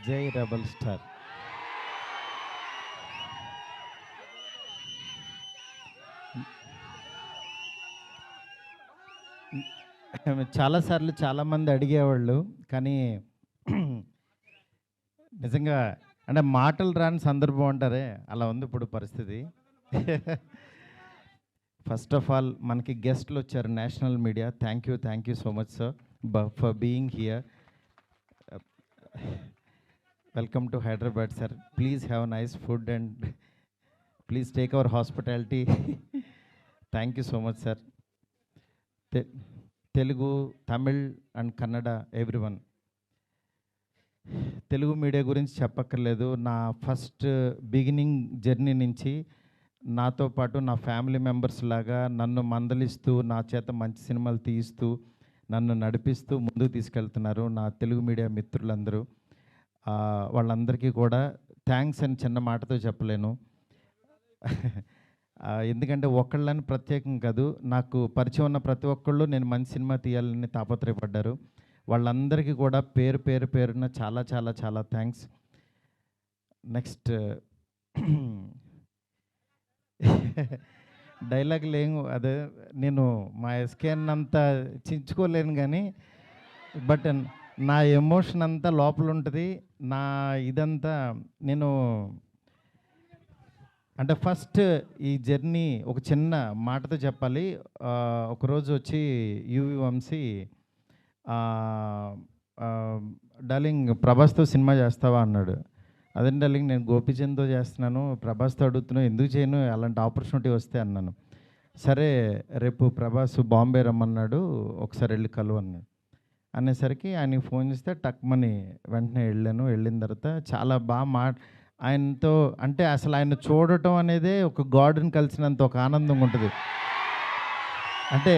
జై rebel star. చాలాసార్లు చాలామంది అడిగేవాళ్ళు, కానీ నిజంగా అంటే మాటలు రాని సందర్భం అంటారే, అలా ఉంది ఇప్పుడు పరిస్థితి. ఫస్ట్ ఆఫ్ ఆల్ మనకి గెస్ట్లు వచ్చారు, national media. Thank you so much sir for being here. Welcome to Hyderabad sir. Please have nice food and please take our hospitality. Thank you so much sir. Telugu, Tamil and Kannada everyone. Telugu media గురించి చెప్పక్కర్లేదు. నా first beginning journey నుంచి నాతో పాటు నా family members లాగా నన్ను మందలిస్తూ, నా చేత మంచి సినిమాలు తీయిస్తూ, నన్ను నడిపిస్తూ ముందుకు తీసుకెళ్తున్నారు నా తెలుగు మీడియా మిత్రులందరూ. వాళ్ళందరికీ కూడా థ్యాంక్స్ అని చిన్న మాటతో చెప్పలేను. ఎందుకంటే ఒకళ్ళని ప్రత్యేకం కాదు, నాకు పరిచయం ఉన్న ప్రతి ఒక్కళ్ళు నేను మంచి సినిమా తీయాలని తాపత్రయపడ్డారు. వాళ్ళందరికీ కూడా పేరున చాలా చాలా చాలా థ్యాంక్స్. నెక్స్ట్ డైలాగ్ లేము, అదే నేను మా ఎస్కేన్ అంతా చించుకోలేను, కానీ బట్ నా ఎమోషన్ అంతా లోపల ఉంటుంది. నా ఇదంతా నేను అంటే ఫస్ట్ ఈ జర్నీ ఒక చిన్న మాటతో చెప్పాలి. ఒకరోజు వచ్చి యువి వంశీ, డార్లింగ్ ప్రభాస్తో సినిమా చేస్తావా అన్నాడు. అదే డార్లింగ్ నేను గోపీచంద్తో చేస్తున్నాను, ప్రభాస్తో అడుగుతున్నావు, ఎందుకు చేయను, అలాంటి ఆపర్చునిటీ వస్తే అన్నాను. సరే రేపు ప్రభాస్ బాంబే రమ్మన్నాడు, ఒకసారి వెళ్ళి కలువు అన్నాడు. అనేసరికి ఆయనకి ఫోన్ చేస్తే టక్మని వెంటనే వెళ్ళాను. వెళ్ళిన తర్వాత చాలా బాగా ఆయనతో అంటే అసలు ఆయన చూడటం అనేదే ఒక గాడ్ని కలిసినంత ఒక ఆనందంగా ఉంటుంది. అంటే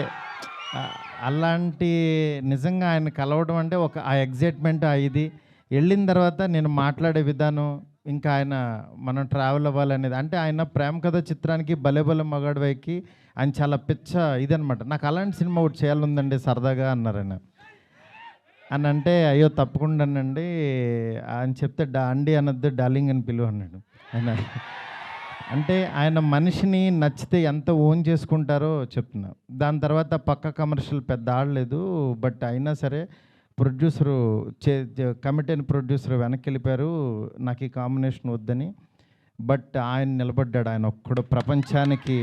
అలాంటి నిజంగా ఆయన కలవడం అంటే ఒక ఆ ఎగ్జైట్మెంట్ ఇది. వెళ్ళిన తర్వాత నేను మాట్లాడే విధానం, ఇంకా ఆయన మనం ట్రావెల్ అవ్వాలనేది, అంటే ఆయన ప్రేమ కథ చిత్రానికి భలే భలే మగాడు వైకి ఆయన చాలా పిచ్చ ఇదనమాట. నాకు అలాంటి సినిమా ఒకటి చేయాలందండి సరదాగా అన్నారు ఆయన. అని అంటే అయ్యో తప్పకుండానండి అని చెప్తే అండి అనొద్దు డార్లింగ్ అని పిలువ అన్నాడు ఆయన. అంటే ఆయన మనిషిని నచ్చితే ఎంత ఓన్ చేసుకుంటారో చెప్తున్నా. దాని తర్వాత పక్క కమర్షియల్ పెద్ద ఆడలేదు, బట్ అయినా సరే ప్రొడ్యూసరు కమిటీ అయిన ప్రొడ్యూసర్ వెనక్కి వెళ్ళిపోయారు నాకు ఈ కాంబినేషన్ వద్దని. బట్ ఆయన నిలబడ్డాడు, ఆయన ఒక్కడు ప్రపంచానికి.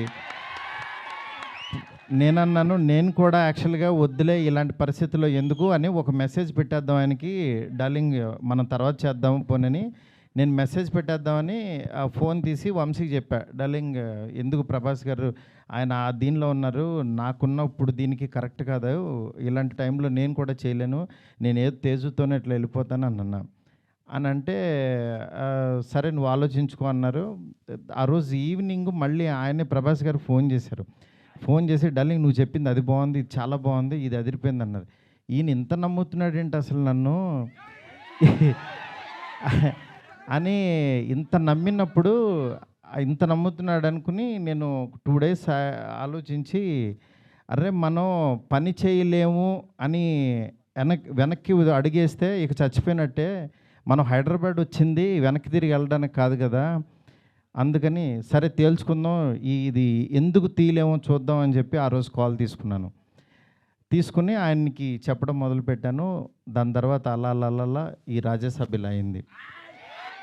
నేనన్నాను నేను కూడా యాక్చువల్గా వద్దులే ఇలాంటి పరిస్థితుల్లో ఎందుకు అని ఒక మెసేజ్ పెట్టేద్దాం ఆయనకి, డార్లింగ్ మనం తర్వాత చేద్దాం పోనని నేను మెసేజ్ పెట్టేద్దామని ఫోన్ తీసి వంశీకి చెప్పా, డార్లింగ్ ఎందుకు ప్రభాస్ గారు ఆయన దీనిలో ఉన్నారు, నాకున్న ఇప్పుడు దీనికి కరెక్ట్ కాదు, ఇలాంటి టైంలో నేను కూడా చేయలేను, నేను ఏదో తేజుతోనే ఇట్లా వెళ్ళిపోతాను అన్నా. అని అంటే సరే నువ్వు ఆలోచించుకో అన్నారు. ఆ రోజు ఈవినింగ్ మళ్ళీ ఆయనే ప్రభాస్ గారు ఫోన్ చేశారు. ఫోన్ చేసి డార్లింగ్ నువ్వు చెప్పింది అది బాగుంది, ఇది చాలా బాగుంది, ఇది అదిరిపోయింది అన్నారు. ఈయన ఇంత నమ్ముతున్నాడు ఏంటి అసలు నన్ను అని ఇంత నమ్మినప్పుడు, ఇంత నమ్ముతున్నాడు అనుకుని నేను 2 days ఆలోచించి, అరే మనం పని చేయలేము అని వెనక్కి అడిగేస్తే ఇక చచ్చిపోయినట్టే, మనం హైదరాబాద్ వచ్చింది వెనక్కి తిరిగి వెళ్ళడానికి కాదు కదా, అందుకని సరే తేల్చుకుందాం, ఇది ఎందుకు తీయలేమో చూద్దాం అని చెప్పి ఆ రోజు కాల్ తీసుకుని ఆయనకి చెప్పడం మొదలుపెట్టాను. దాని తర్వాత అలా ఈ రాజ్యసభ ఇలా అయింది.